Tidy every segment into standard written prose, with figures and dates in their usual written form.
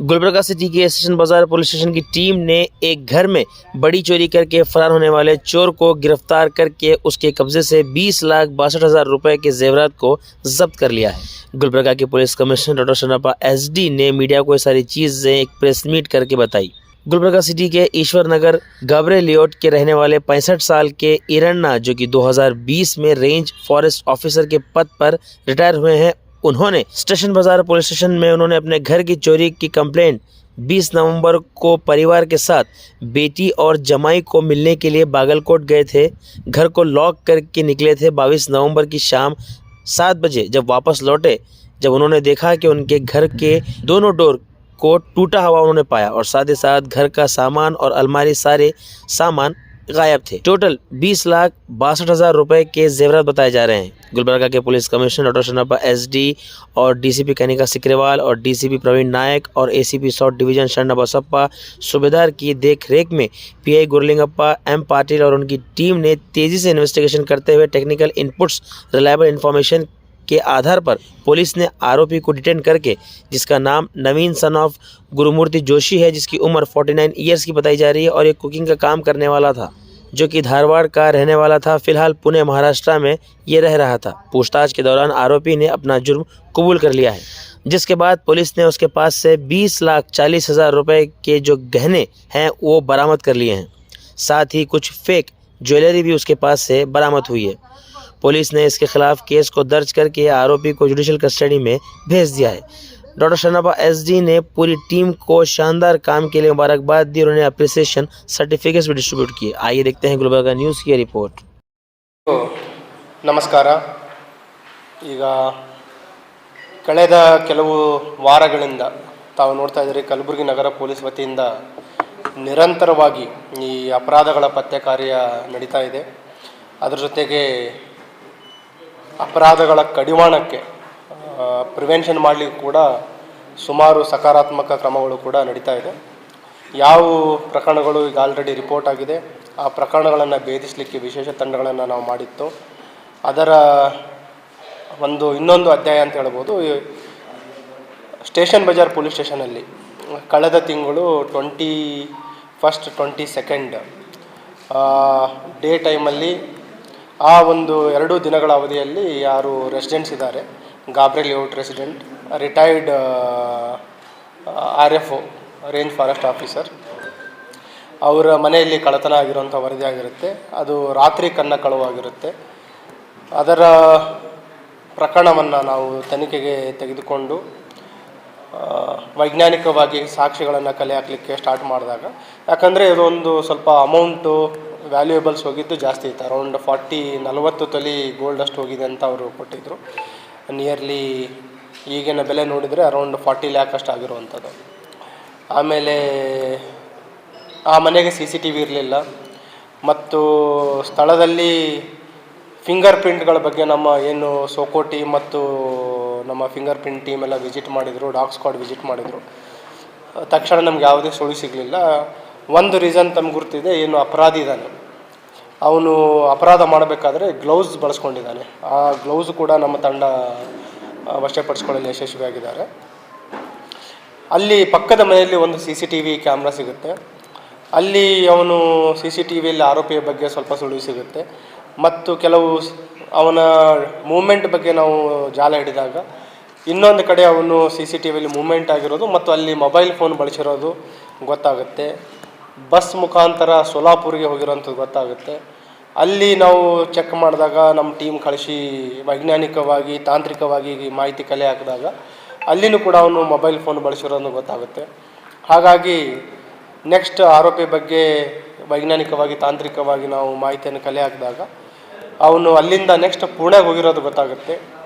Gulbarga city के station बाजार police station की टीम ने एक घर में बड़ी चोरी करके फरार होने वाले चोर को गिरफ्तार करके उसके कब्जे से 20,62,000 रुपए के जेवरात को जब्त कर लिया है। गुलबर्गा के पुलिस कमिश्नर डॉक्टर शनापा SD ने मीडिया को ये सारी चीजें एक प्रेस मीट करके बताई। गुलबर्गा सिटी के ईश्वर नगर गाबरे लेआउट के रहने वाले 65 साल के इरन्ना, जो कि 2020 में रेंज फॉरेस्ट ऑफिसर के पद पर रिटायर हुए हैं, उन्होंने स्टेशन बाजार पुलिस स्टेशन में उन्होंने अपने घर की चोरी की कंप्लेंट 20 नवंबर को परिवार के साथ बेटी और जमाई को मिलने के लिए बागलकोट गए थे। घर को लॉक करके निकले थे। 22 नवंबर की शाम 7 बजे जब वापस लौटे, जब उन्होंने देखा कि उनके घर के दोनों डोर को टूटा हुआ उन्होंने पाया और साथ ही साथ घर का सामान और अलमारी सारे सामान गायब थे। टोटल 20,62,000 रुपए के जेवरात बताए जा रहे हैं। गुलबर्गा के पुलिस कमिश्नर डॉक्टर शनापा SD और DCP कनिका सिकरेवाल और DCP प्रवीण नायक और ACP साउथ डिवीजन शरण बसप्पा सूबेदार की देखरेख में PI गुरलिंगप्पा M पाटिल और उनकी टीम ने तेजी से इन्वेस्टिगेशन करते हुए टेक्निकल इनपुट्स, रिलायबल इंफॉर्मेशन के आधार पर पुलिस ने आरोपी को डिटेन करके, जिसका नाम नवीन सन ऑफ गुरुमूर्ति जोशी है, जिसकी उम्र 49 ईयर्स की बताई जा रही है और एक कुकिंग का काम करने वाला था, जो कि धारवाड़ का रहने वाला था। फिलहाल पुणे महाराष्ट्र में ये रह रहा था। पूछताछ के दौरान आरोपी ने अपना जुर्म कबूल कर लिया है, जिसके बाद पुलिस ने उसके पास से 20,40,000 रुपए के जो गहने हैं वो बरामद कर लिए हैं। साथ ही कुछ फेक ज्वेलरी भी उसके पास से बरामद हुई है। पुलिस ने इसके खिलाफ केस को दर्ज करके आरोपी को जुडिशियल कस्टडी में भेज दिया है। डॉक्टर शनापा SD ने पूरी टीम को शानदार काम के लिए मुबारकबाद दी और उन्हें अप्रिसिएशन सर्टिफिकेट्स भी डिस्ट्रीब्यूट किए। आइए देखते हैं गुलबर्गा न्यूज़ की रिपोर्ट। ನಮಸ್ಕಾರ. ಈಗ ಕಳೆದ ಕೆಲವು ವಾರಗಳಿಂದ ತಾವು ನೋಡ್ತಾ ಇದ್ದೀರಿ, ಕಲಬುರಗಿ ನಗರ ಪೊಲೀಸ್ ವತಿಯಿಂದ ನಿರಂತರವಾಗಿ ಈ ಅಪರಾಧಗಳ ಪತ್ತೆ ಕಾರ್ಯ ನಡೀತಾ ಇದೆ. ಅದರ ಜೊತೆಗೆ ಅಪರಾಧಗಳ ಕಡಿವಾಣಕ್ಕೆ ಪ್ರಿವೆನ್ಷನ್ ಮಾಡಲಿಕ್ಕೆ ಕೂಡ ಸುಮಾರು ಸಕಾರಾತ್ಮಕ ಕ್ರಮಗಳು ಕೂಡ ನಡೀತಾ ಇದೆ. ಯಾವ ಪ್ರಕರಣಗಳು ಈಗ ಆಲ್ರೆಡಿ ರಿಪೋರ್ಟ್ ಆಗಿದೆ, ಆ ಪ್ರಕರಣಗಳನ್ನು ಭೇದಿಸಲಿಕ್ಕೆ ವಿಶೇಷ ತಂಡಗಳನ್ನು ನಾವು ಮಾಡಿತ್ತು. ಅದರ ಇನ್ನೊಂದು ಅಧ್ಯಾಯ ಅಂತ ಹೇಳ್ಬೋದು. ಸ್ಟೇಷನ್ ಬಜಾರ್ ಪೊಲೀಸ್ ಸ್ಟೇಷನಲ್ಲಿ ಕಳೆದ ತಿಂಗಳು 21, 22 ಡೇ ಟೈಮಲ್ಲಿ ಆ ಒಂದು 2 ದಿನಗಳ ಅವಧಿಯಲ್ಲಿ ಯಾರು ರೆಸಿಡೆಂಟ್ಸ್ ಇದ್ದಾರೆ, ಗಾಬ್ರೆ layout resident, retired RFO range forest officer, ಅವರ ಮನೆಯಲ್ಲಿ ಕಳ್ಳತನ ಆಗಿರುವಂಥ ವರದಿ ಆಗಿರುತ್ತೆ. ಅದು ರಾತ್ರಿ ಕಳ್ಳವಾಗಿರುತ್ತೆ. ಅದರ ಪ್ರಕರಣವನ್ನು ನಾವು ತನಿಖೆಗೆ ತೆಗೆದುಕೊಂಡು ವೈಜ್ಞಾನಿಕವಾಗಿ ಸಾಕ್ಷಿಗಳನ್ನು ಕಲೆ ಹಾಕಲಿಕ್ಕೆ ಸ್ಟಾರ್ಟ್ ಮಾಡಿದಾಗ, ಯಾಕಂದರೆ ಇದೊಂದು ಸ್ವಲ್ಪ ಅಮೌಂಟು ವ್ಯಾಲ್ಯೂಯೇಬಲ್ಸ್ ಹೋಗಿದ್ದು ಜಾಸ್ತಿ ಇತ್ತು. ಅರೌಂಡ್ 40 ತೊಲಿ ಗೋಲ್ಡ್ ಅಷ್ಟು ಹೋಗಿದೆ ಅಂತ ಅವರು ಕೊಟ್ಟಿದ್ದರು. ನಿಯರ್ಲಿ ಈಗಿನ ಬೆಲೆ ನೋಡಿದರೆ ಅರೌಂಡ್ 40 ಲ್ಯಾಕ್ ಅಷ್ಟು ಆಗಿರುವಂಥದ್ದು. ಆಮೇಲೆ ಆ ಮನೆಗೆ CCTV ಇರಲಿಲ್ಲ ಮತ್ತು ಸ್ಥಳದಲ್ಲಿ ಫಿಂಗರ್ ಪ್ರಿಂಟ್ಗಳ ಬಗ್ಗೆ ನಮ್ಮ ಏನು ಸೋಕೋಟಿ ಮತ್ತು ನಮ್ಮ ಫಿಂಗರ್ ಪ್ರಿಂಟ್ ಟೀಮ್ ಎಲ್ಲ ವಿಸಿಟ್ ಮಾಡಿದರು, ಡಾಗ್ ಸ್ಕ್ವಾಡ್ ವಿಸಿಟ್ ಮಾಡಿದರು. ತಕ್ಷಣ ನಮ್ಗೆ ಯಾವುದೇ ಸುಳಿವು ಸಿಗಲಿಲ್ಲ. ಒಂದು ರೀಸನ್ ತಮ್ಗೆ ಗುರ್ತಿದೆ, ಏನು ಅಪರಾಧಿ ಇದ್ದಾನೆ ಅವನು ಅಪರಾಧ ಮಾಡಬೇಕಾದ್ರೆ ಗ್ಲೌಸ್ ಬಳಸ್ಕೊಂಡಿದ್ದಾನೆ. ಆ ಗ್ಲೌಸ್ ಕೂಡ ನಮ್ಮ ತಂಡ ವಶಪಡಿಸ್ಕೊಳ್ಳಲು ಯಶಸ್ವಿಯಾಗಿದ್ದಾರೆ. ಅಲ್ಲಿ ಪಕ್ಕದ ಮನೆಯಲ್ಲಿ ಒಂದು CCTV ಕ್ಯಾಮ್ರಾ ಸಿಗುತ್ತೆ. ಅಲ್ಲಿ ಅವನು CCTVಯಲ್ಲಿ ಆರೋಪಿಯ ಬಗ್ಗೆ ಸ್ವಲ್ಪ ಸುಳಿವು ಸಿಗುತ್ತೆ ಮತ್ತು ಕೆಲವು ಅವನ ಮೂಮೆಂಟ್ ಬಗ್ಗೆ ನಾವು ಜಾಲ ಹಿಡಿದಾಗ ಇನ್ನೊಂದು ಕಡೆ ಅವನು CCTVಯಲ್ಲಿ ಮೂಮೆಂಟ್ ಆಗಿರೋದು ಮತ್ತು ಅಲ್ಲಿ ಮೊಬೈಲ್ ಫೋನ್ ಬಳಸಿರೋದು ಗೊತ್ತಾಗುತ್ತೆ. ಬಸ್ ಮುಖಾಂತರ ಸೋಲಾಪುರಿಗೆ ಹೋಗಿರೋಂಥದ್ದು ಗೊತ್ತಾಗುತ್ತೆ. ಅಲ್ಲಿ ನಾವು ಚೆಕ್ ಮಾಡಿದಾಗ ನಮ್ಮ ಟೀಮ್ ಕಳಿಸಿ ವೈಜ್ಞಾನಿಕವಾಗಿ ತಾಂತ್ರಿಕವಾಗಿ ಮಾಹಿತಿ ಕಲೆ ಹಾಕಿದಾಗ ಅಲ್ಲಿನೂ ಕೂಡ ಅವನು ಮೊಬೈಲ್ ಫೋನ್ ಬಳಸಿರೋದು ಗೊತ್ತಾಗುತ್ತೆ. ಹಾಗಾಗಿ ನೆಕ್ಸ್ಟ್ ಆರೋಪಿ ಬಗ್ಗೆ ವೈಜ್ಞಾನಿಕವಾಗಿ ತಾಂತ್ರಿಕವಾಗಿ ನಾವು ಮಾಹಿತಿಯನ್ನು ಕಲೆ ಹಾಕಿದಾಗ ಅವನು ಅಲ್ಲಿಂದ ನೆಕ್ಸ್ಟ್ ಪುಣೆಗೆ ಹೋಗಿರೋದು ಗೊತ್ತಾಗುತ್ತೆ.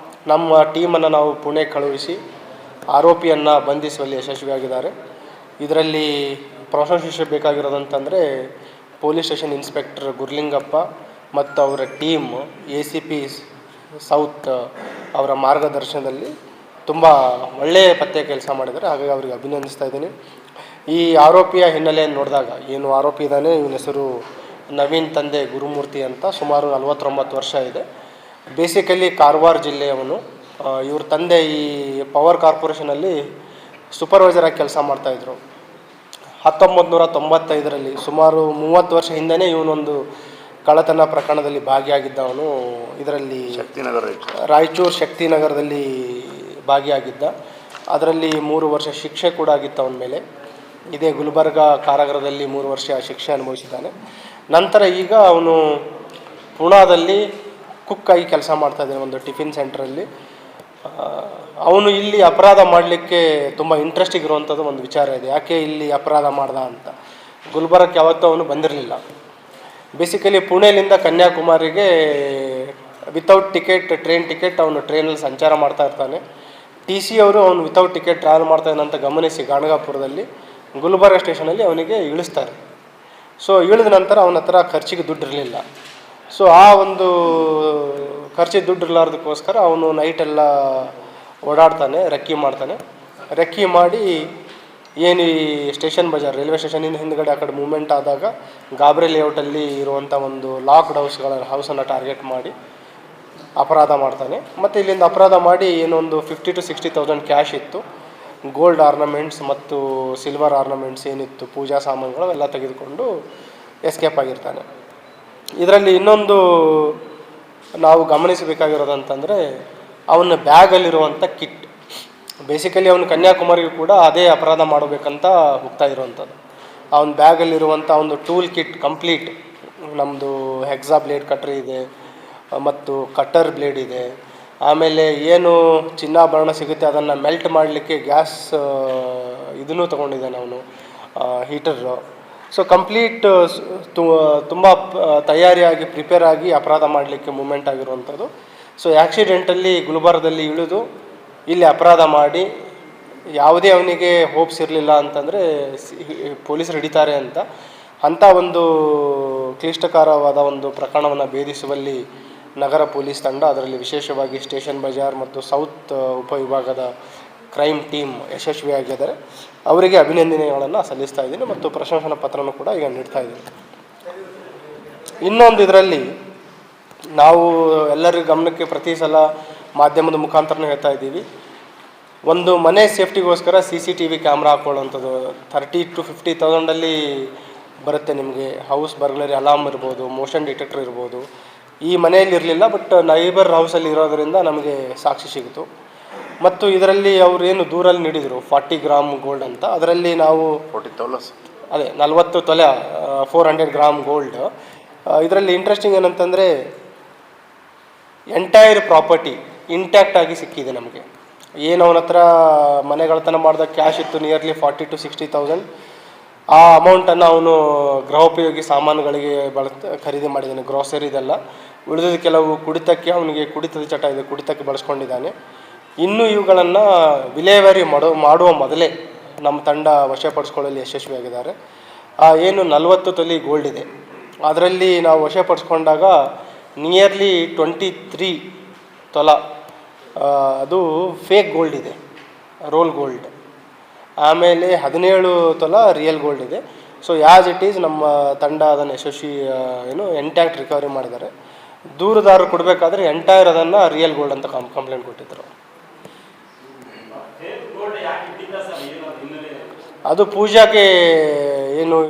ನಮ್ಮ ಟೀಮನ್ನು ನಾವು ಪುಣೆಗೆ ಕಳುಹಿಸಿ ಆರೋಪಿಯನ್ನು ಬಂಧಿಸುವಲ್ಲಿ ಯಶಸ್ವಿಯಾಗಿದ್ದಾರೆ. ಇದರಲ್ಲಿ ಪ್ರಶಂಸೆ ಬೇಕಾಗಿರೋದಂತಂದರೆ ಪೊಲೀಸ್ ಸ್ಟೇಷನ್ ಇನ್ಸ್ಪೆಕ್ಟರ್ ಗುರ್ಲಿಂಗಪ್ಪ ಮತ್ತು ಅವರ ಟೀಮ್ ACP ಸೌತ್ ಅವರ ಮಾರ್ಗದರ್ಶನದಲ್ಲಿ ತುಂಬ ಒಳ್ಳೆಯ ಪತ್ತೆ ಕೆಲಸ ಮಾಡಿದ್ದಾರೆ. ಹಾಗಾಗಿ ಅವರಿಗೆ ಅಭಿನಂದಿಸ್ತಾ ಇದ್ದೀನಿ. ಈ ಆರೋಪಿಯ ಹಿನ್ನೆಲೆಯನ್ನು ನೋಡಿದಾಗ, ಏನು ಆರೋಪಿ ಇದ್ದಾನೆ, ಇವನ ಹೆಸರು ನವೀನ್, ತಂದೆ ಗುರುಮೂರ್ತಿ ಅಂತ, ಸುಮಾರು 49 ವರ್ಷ ಇದೆ. ಬೇಸಿಕಲಿ ಕಾರವಾರ ಜಿಲ್ಲೆಯವನು. ಇವ್ರ ತಂದೆ ಈ ಪವರ್ ಕಾರ್ಪೊರೇಷನಲ್ಲಿ ಸೂಪರ್ವೈಸರಾಗಿ ಕೆಲಸ ಮಾಡ್ತಾಯಿದ್ರು. 1995ರಲ್ಲಿ ಸುಮಾರು 30 ವರ್ಷ ಹಿಂದೆಯೇ ಇವನೊಂದು ಕಳ್ಳತನ ಪ್ರಕರಣದಲ್ಲಿ ಭಾಗಿಯಾಗಿದ್ದವನು. ಇದರಲ್ಲಿ ರಾಯಚೂರು ಶಕ್ತಿನಗರದಲ್ಲಿ ಭಾಗಿಯಾಗಿದ್ದ. ಅದರಲ್ಲಿ 3 ವರ್ಷ ಶಿಕ್ಷೆ ಕೂಡ ಆಗಿತ್ತು ಅವನ ಮೇಲೆ. ಇದೇ ಗುಲ್ಬರ್ಗ ಕಾರಾಗೃಹದಲ್ಲಿ 3 ವರ್ಷ ಶಿಕ್ಷೆ ಅನುಭವಿಸಿದ್ದಾನೆ. ನಂತರ ಈಗ ಅವನು ಪುಣಾದಲ್ಲಿ ಕುಕ್ಕಾಗಿ ಕೆಲಸ ಮಾಡ್ತಾಯಿದ್ದಾನೆ ಒಂದು ಟಿಫಿನ್ ಸೆಂಟ್ರಲ್ಲಿ. ಅವನು ಇಲ್ಲಿ ಅಪರಾಧ ಮಾಡಲಿಕ್ಕೆ ತುಂಬ ಇಂಟ್ರೆಸ್ಟಿಂಗ್ ಇರುವಂಥದ್ದು ಒಂದು ವಿಚಾರ ಇದೆ. ಯಾಕೆ ಇಲ್ಲಿ ಅಪರಾಧ ಮಾಡ್ದ ಅಂತ. ಗುಲ್ಬರ್ಗಕ್ಕೆ ಯಾವತ್ತೂ ಅವನು ಬಂದಿರಲಿಲ್ಲ. ಬೇಸಿಕಲಿ ಪುಣೆಯಿಂದ ಕನ್ಯಾಕುಮಾರಿಗೆ ವಿತೌಟ್ ಟಿಕೆಟ್, ಟ್ರೈನ್ ಟಿಕೆಟ್ ಅವನು ಟ್ರೈನಲ್ಲಿ ಸಂಚಾರ ಮಾಡ್ತಾ ಇರ್ತಾನೆ. ಟಿ ಸಿ ಅವರು ಅವನು ವಿತೌಟ್ ಟಿಕೆಟ್ ಟ್ರಾವೆಲ್ ಮಾಡ್ತಾನೆ ಅಂತ ಗಮನಿಸಿ ಗಾಣಗಾಪುರದಲ್ಲಿ ಗುಲ್ಬರ್ಗ ಸ್ಟೇಷನಲ್ಲಿ ಅವನಿಗೆ ಇಳಿಸ್ತಾರೆ. ಸೊ ಇಳಿದ ನಂತರ ಅವನ ಹತ್ರ ಖರ್ಚಿಗೆ ದುಡ್ಡು ಇರಲಿಲ್ಲ. ಸೊ ಆ ಒಂದು ಖರ್ಚಿಗೆ ದುಡ್ಡು ಇರಲಾರ್ದಕ್ಕೋಸ್ಕರ ಅವನು ನೈಟೆಲ್ಲ ಓಡಾಡ್ತಾನೆ, ರೆಕ್ಕಿ ಮಾಡ್ತಾನೆ. ರೆಕ್ಕಿ ಮಾಡಿ ಏನು ಈ ಸ್ಟೇಷನ್ ಬಜಾರ್ ರೈಲ್ವೆ ಸ್ಟೇಷನಿಂದ ಹಿಂದ್ಗಡೆ ಆ ಕಡೆ ಮೂವ್ಮೆಂಟ್ ಆದಾಗ ಗಾಬ್ರಿ ಲೇಔಟಲ್ಲಿ ಇರುವಂಥ ಒಂದು ಲಾಕ್ಡ್ ಹೌಸನ್ನು ಟಾರ್ಗೆಟ್ ಮಾಡಿ ಅಪರಾಧ ಮಾಡ್ತಾನೆ. ಮತ್ತು ಇಲ್ಲಿಂದ ಅಪರಾಧ ಮಾಡಿ ಏನೊಂದು 50,000 to 60,000 ಕ್ಯಾಶ್ ಇತ್ತು, ಗೋಲ್ಡ್ ಆರ್ನಮೆಂಟ್ಸ್ ಮತ್ತು ಸಿಲ್ವರ್ ಆರ್ನಮೆಂಟ್ಸ್ ಏನಿತ್ತು, ಪೂಜಾ ಸಾಮಾನುಗಳು ಎಲ್ಲ ತೆಗೆದುಕೊಂಡು ಎಸ್ಕೇಪ್ ಆಗಿರ್ತಾನೆ. ಇದರಲ್ಲಿ ಇನ್ನೊಂದು ನಾವು ಗಮನಿಸಬೇಕಾಗಿರೋದಂತಂದರೆ ಅವನ ಬ್ಯಾಗಲ್ಲಿರುವಂಥ ಕಿಟ್. ಬೇಸಿಕಲಿ ಅವನು ಕನ್ಯಾಕುಮಾರಿಗೂ ಕೂಡ ಅದೇ ಅಪರಾಧ ಮಾಡಬೇಕಂತ ಹೋಗ್ತಾ ಇರುವಂಥದ್ದು. ಅವನ ಬ್ಯಾಗಲ್ಲಿರುವಂಥ ಒಂದು ಟೂಲ್ ಕಿಟ್ ಕಂಪ್ಲೀಟ್, ನಮ್ಮದು ಹೆಕ್ಸಾ ಬ್ಲೇಡ್ ಕಟ್ರ್ ಇದೆ ಮತ್ತು ಕಟ್ಟರ್ ಬ್ಲೇಡ್ ಇದೆ. ಆಮೇಲೆ ಏನು ಚಿನ್ನಾಭರಣ ಸಿಗುತ್ತೆ ಅದನ್ನು ಮೆಲ್ಟ್ ಮಾಡಲಿಕ್ಕೆ ಗ್ಯಾಸ್ ಇದನ್ನು ತೊಗೊಂಡಿದ್ದಾನೆ ಅವನು, ಹೀಟರು. ಸೊ ಕಂಪ್ಲೀಟ್ ತುಂಬ ತಯಾರಿಯಾಗಿ ಪ್ರಿಪೇರ್ ಆಗಿ ಅಪರಾಧ ಮಾಡಲಿಕ್ಕೆ ಮೂಮೆಂಟ್ ಆಗಿರುವಂಥದ್ದು. ಸೊ ಆ್ಯಕ್ಸಿಡೆಂಟಲ್ಲಿ ಗುಲ್ಬರ್ಗದಲ್ಲಿ ಇಳಿದು ಇಲ್ಲಿ ಅಪರಾಧ ಮಾಡಿ ಯಾವುದೇ ಅವನಿಗೆ ಹೋಪ್ಸ್ ಇರಲಿಲ್ಲ ಅಂತಂದರೆ ಪೊಲೀಸರು ಹಿಡಿತಾರೆ ಅಂತ. ಅಂಥ ಒಂದು ಕ್ಲಿಷ್ಟಕರವಾದ ಒಂದು ಪ್ರಕರಣವನ್ನು ಭೇದಿಸುವಲ್ಲಿ ನಗರ ಪೊಲೀಸ್ ತಂಡ, ಅದರಲ್ಲಿ ವಿಶೇಷವಾಗಿ ಸ್ಟೇಷನ್ ಬಜಾರ್ ಮತ್ತು ಸೌತ್ ಉಪವಿಭಾಗದ ಕ್ರೈಮ್ ಟೀಮ್ ಯಶಸ್ವಿಯಾಗಿದ್ದಾರೆ. ಅವರಿಗೆ ಅಭಿನಂದನೆಗಳನ್ನು ಸಲ್ಲಿಸ್ತಾ ಇದ್ದೀನಿ ಮತ್ತು ಪ್ರಶಂಸನಾ ಪತ್ರನೂ ಕೂಡ ಈಗ ನೀಡ್ತಾ ಇದ್ದೀನಿ. ಇನ್ನೊಂದು ಇದರಲ್ಲಿ ನಾವು ಎಲ್ಲರಿಗೂ ಗಮನಕ್ಕೆ ಪ್ರತಿ ಸಲ ಮಾಧ್ಯಮದ ಮುಖಾಂತರನೂ ಹೇಳ್ತಾ ಇದ್ದೀವಿ, ಒಂದು ಮನೆ ಸೇಫ್ಟಿಗೋಸ್ಕರ CCTV ಕ್ಯಾಮ್ರಾ ಹಾಕ್ಕೊಳ್ಳುವಂಥದ್ದು 30,000 to 50,000 ಬರುತ್ತೆ ನಿಮಗೆ. ಹೌಸ್ ಬರ್ಗ್ಲರಿ ಅಲಾರ್ಮ್ ಇರ್ಬೋದು, ಮೋಷನ್ ಡಿಟೆಕ್ಟರ್ ಇರ್ಬೋದು. ಈ ಮನೆಯಲ್ಲಿ ಇರಲಿಲ್ಲ, ಬಟ್ ನೈಬರ್ ಹೌಸಲ್ಲಿ ಇರೋದರಿಂದ ನಮಗೆ ಸಾಕ್ಷಿ ಸಿಗುತ್ತು. ಮತ್ತು ಇದರಲ್ಲಿ ಅವರು ಏನು ದೂರಲ್ಲಿ ನೀಡಿದರು 40 ಗ್ರಾಮ್ ಗೋಲ್ಡ್ ಅಂತ, ಅದರಲ್ಲಿ ನಾವು 40 ತೊಲೆ 400 ಗ್ರಾಮ್ ಗೋಲ್ಡ್. ಇದರಲ್ಲಿ ಇಂಟ್ರೆಸ್ಟಿಂಗ್ ಏನಂತಂದರೆ ಎಂಟೈರ್ ಪ್ರಾಪರ್ಟಿ ಇಂಟ್ಯಾಕ್ಟ್ ಆಗಿ ಸಿಕ್ಕಿದೆ ನಮಗೆ. ಏನು ಅವನ ಹತ್ರ ಮನೆಗಳತನ ಮಾಡಿದ ಕ್ಯಾಶ್ ಇತ್ತು ನಿಯರ್ಲಿ 40,000 to 60,000. ಆ ಅಮೌಂಟನ್ನು ಅವನು ಗೃಹೋಪಯೋಗಿ ಸಾಮಾನುಗಳಿಗೆ ಖರೀದಿ ಮಾಡಿದ್ದಾನೆ, ಗ್ರೋಸರಿದೆಲ್ಲ. ಉಳಿದ ಕೆಲವು ಕುಡಿತಕ್ಕೆ, ಅವನಿಗೆ ಕುಡಿತದ ಚಟ ಇದೆ, ಕುಡಿತಕ್ಕೆ ಬಳಸ್ಕೊಂಡಿದ್ದಾನೆ. ಇನ್ನು ಇವುಗಳನ್ನು ವಿಲೇವಾರಿ ಮಾಡುವ ಮೊದಲೇ ನಮ್ಮ ತಂಡ ವಶಪಡಿಸ್ಕೊಳ್ಳಲು ಯಶಸ್ವಿಯಾಗಿದ್ದಾರೆ. ಏನು 40 ತೊಲೆ ಗೋಲ್ಡ್ ಇದೆ, ಅದರಲ್ಲಿ ನಾವು ವಶಪಡಿಸ್ಕೊಂಡಾಗ ನಿಯರ್ಲಿ 23 ತೊಲ ಅದು ಫೇಕ್ ಗೋಲ್ಡ್ ಇದೆ, ರೋಲ್ ಗೋಲ್ಡ್. ಆಮೇಲೆ 17 ತೊಲ ರಿಯಲ್ ಗೋಲ್ಡ್ ಇದೆ. ಸೊ ಆ್ಯಸ್ ಇಟ್ ಈಸ್ ನಮ್ಮ ತಂಡ ಅದನ್ನು ಯಶಸ್ವಿ ಎಂಟ್ಯಾಕ್ಟ್ ರಿಕವರಿ ಮಾಡಿದ್ದಾರೆ. ದೂರುದಾರರು ಕೊಡಬೇಕಾದ್ರೆ ಎಂಟೈರ್ ಅದನ್ನು ರಿಯಲ್ ಗೋಲ್ಡ್ ಅಂತ ಕಂಪ್ಲೇಂಟ್ ಕೊಟ್ಟಿದ್ದರು. ಅದು ಪೂಜಾಗೆ ಏನು